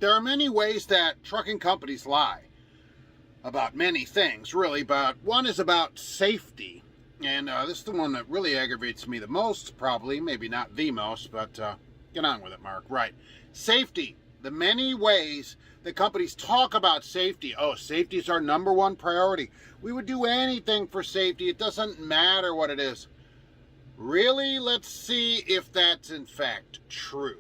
There are many ways that trucking companies lie about many things, really, but one is about safety. And this is the one that really aggravates me the most, probably, maybe not the most, but get on with it, Mark. Right. Safety. The many ways that companies talk about safety. Oh, safety is our number one priority. We would do anything for safety. It doesn't matter what it is. Really? Let's see if that's in fact true.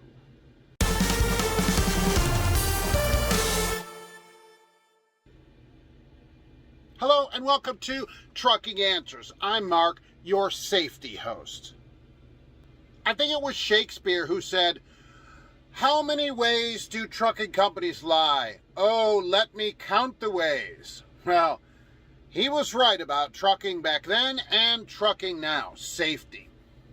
Hello and welcome to Trucking Answers. I'm Mark, your safety host. I think it was Shakespeare who said, "How many ways do trucking companies lie? Oh, let me count the ways." Well, he was right about trucking back then and trucking now. Safety.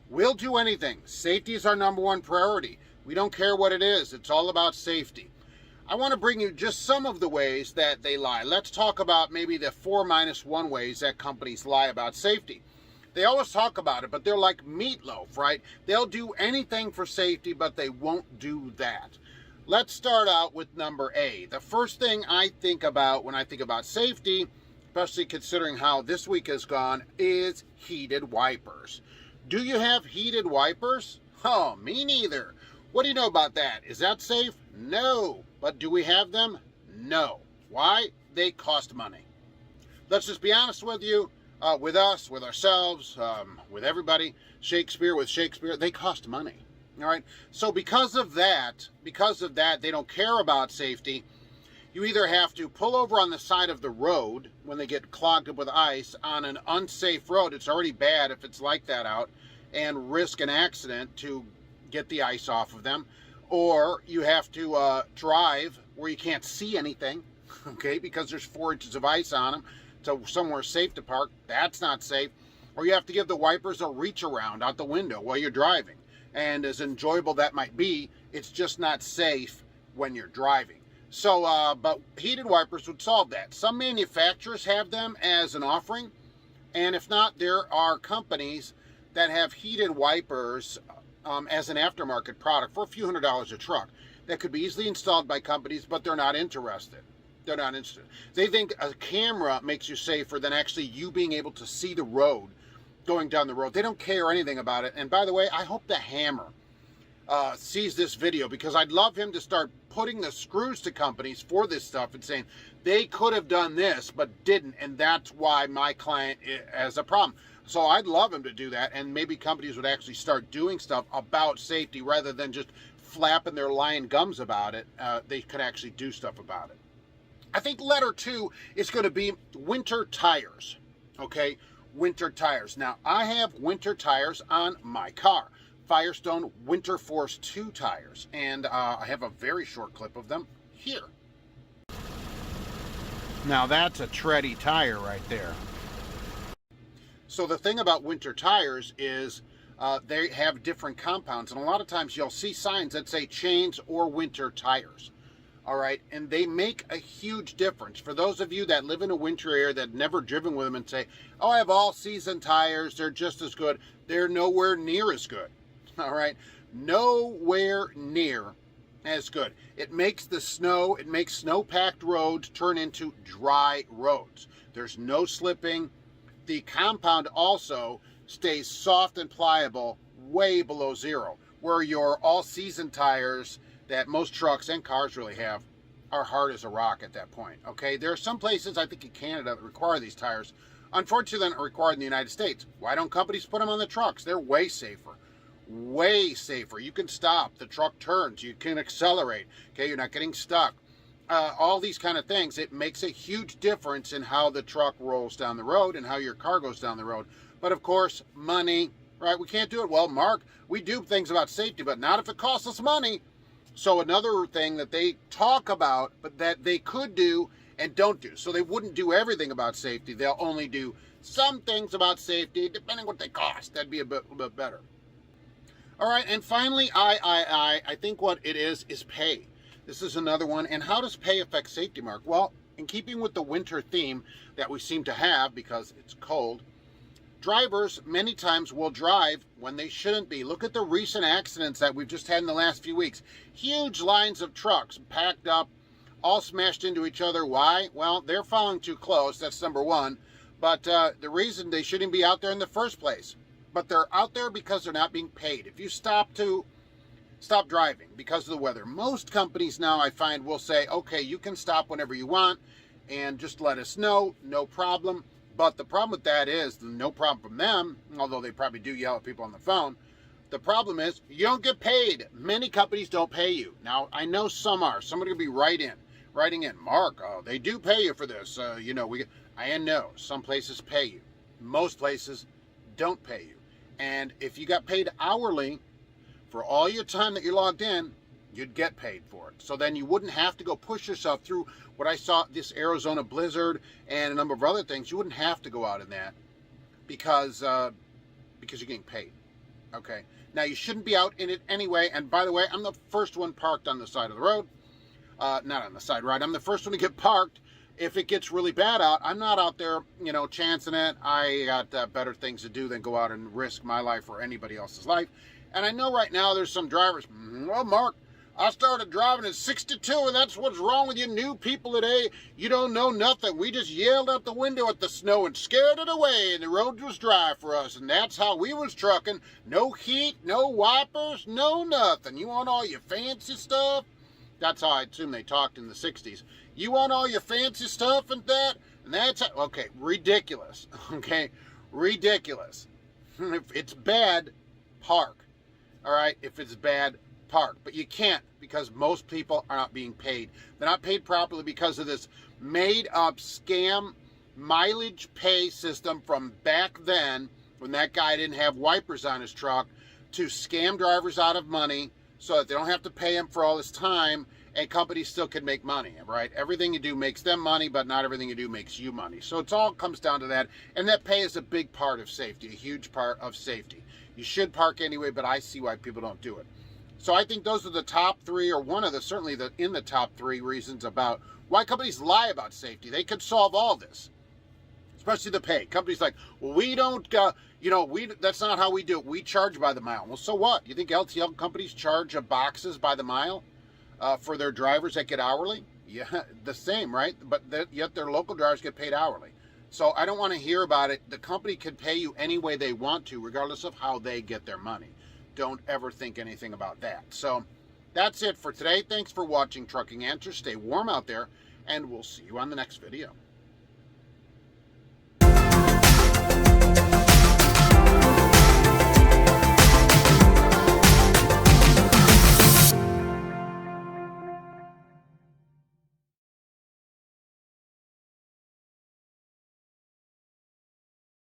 We'll do anything. Safety is our number one priority. We don't care what it is. It's all about safety. I want to bring you just some of the ways that they lie. Let's talk about maybe the 4 minus 1 ways that companies lie about safety. They always talk about it, but they're like meatloaf, right? They'll do anything for safety, but they won't do that. Let's start out with number A. The first thing I think about when I think about safety, especially considering how this week has gone, is heated wipers. Do you have heated wipers? Oh, me neither. What do you know about that? Is that safe? No. But do we have them? No. Why? They cost money. Let's just be honest with you, with us, with ourselves, with everybody, Shakespeare, they cost money. All right. So because of that, they don't care about safety. You either have to pull over on the side of the road when they get clogged up with ice on an unsafe road. It's already bad if it's like that out, and risk an accident to get the ice off of them. Or you have to drive where you can't see anything, okay, because there's 4 inches of ice on them, so somewhere safe to park. That's not safe. Or you have to give the wipers a reach around out the window while you're driving. And as enjoyable that might be, it's just not safe when you're driving. So, but heated wipers would solve that. Some manufacturers have them as an offering, and if not, there are companies that have heated wipers as an aftermarket product for a few $100s a truck that could be easily installed by companies, but they're not interested. They're not interested. They think a camera makes you safer than actually you being able to see the road going down the road. They don't care anything about it. And by the way, I hope the Hammer sees this video, because I'd love him to start putting the screws to companies for this stuff and saying they could have done this but didn't, and that's why my client has a problem. So I'd love him to do that, and maybe companies would actually start doing stuff about safety rather than just flapping their lying gums about it. They could actually do stuff about it. I think letter 2 is going to be winter tires. Okay, winter tires. Now, I have winter tires on my car. Firestone Winter Force 2 tires, and I have a very short clip of them here. Now that's a tready tire right there. So the thing about winter tires is they have different compounds, and a lot of times you'll see signs that say chains or winter tires. All right, and they make a huge difference. For those of you that live in a winter area that never driven with them and say, "Oh, I have all season tires, they're just as good," they're nowhere near as good. All right, nowhere near as good. It makes snow-packed roads turn into dry roads. There's no slipping. The compound also stays soft and pliable way below zero, where your all-season tires that most trucks and cars really have are hard as a rock at that point. Okay, there are some places, I think in Canada, that require these tires. Unfortunately, they're not required in the United States. Why don't companies put them on the trucks? They're way safer. Way safer. You can stop. The truck turns. You can accelerate. Okay, you're not getting stuck. All these kind of things. It makes a huge difference in how the truck rolls down the road and how your car goes down the road. But of course, money, right? We can't do it. Well, Mark, we do things about safety, but not if it costs us money. So another thing that they talk about, but that they could do and don't do. So they wouldn't do everything about safety. They'll only do some things about safety, depending what they cost. That'd be a bit better. All right, and finally, I think what it is pay. This is another one. And how does pay affect safety, Mark? Well, in keeping with the winter theme that we seem to have because it's cold, drivers many times will drive when they shouldn't be. Look at the recent accidents that we've just had in the last few weeks. Huge lines of trucks packed up, all smashed into each other. Why? Well, they're following too close. That's number one. But the reason they shouldn't be out there in the first place. But they're out there because they're not being paid. If you stop driving because of the weather, most companies now I find will say, okay, you can stop whenever you want and just let us know, no problem. But the problem with that is, no problem from them, although they probably do yell at people on the phone, the problem is you don't get paid. Many companies don't pay you. Now, I know some are. Somebody will be writing in, Mark, they do pay you for this. I know some places pay you. Most places don't pay you. And if you got paid hourly for all your time that you're logged in, you'd get paid for it. So then you wouldn't have to go push yourself through what I saw, this Arizona blizzard and a number of other things. You wouldn't have to go out in that because you're getting paid. Okay. Now, you shouldn't be out in it anyway. And by the way, I'm the first one parked on the side of the road. Not on the side, right? I'm the first one to get parked. If it gets really bad out, I'm not out there, chancing it. I got better things to do than go out and risk my life or anybody else's life. And I know right now there's some drivers, well, Mark, I started driving at 62, and that's what's wrong with you new people today. You don't know nothing. We just yelled out the window at the snow and scared it away, and the road was dry for us, and that's how we was trucking. No heat, no wipers, no nothing. You want all your fancy stuff? That's how I assume they talked in the 60s. You want all your fancy stuff and that? And that's how, okay, ridiculous. Okay, ridiculous. If it's bad, park. All right, if it's bad, park. But you can't because most people are not being paid. They're not paid properly because of this made-up scam mileage pay system from back then when that guy didn't have wipers on his truck to scam drivers out of money so that they don't have to pay him for all this time and companies still can make money, right? Everything you do makes them money, but not everything you do makes you money. So it all comes down to that. And that pay is a big part of safety, a huge part of safety. You should park anyway, but I see why people don't do it. So I think those are the top three, or certainly in the top three reasons about why companies lie about safety. They could solve all this, especially the pay. Companies like, well, we don't, that's not how we do it. We charge by the mile. Well, so what? You think LTL companies charge boxes by the mile for their drivers that get hourly? Yeah, the same, right? But yet their local drivers get paid hourly. So I don't want to hear about it. The company can pay you any way they want to, regardless of how they get their money. Don't ever think anything about that. So that's it for today. Thanks for watching Trucking Answers. Stay warm out there, and we'll see you on the next video.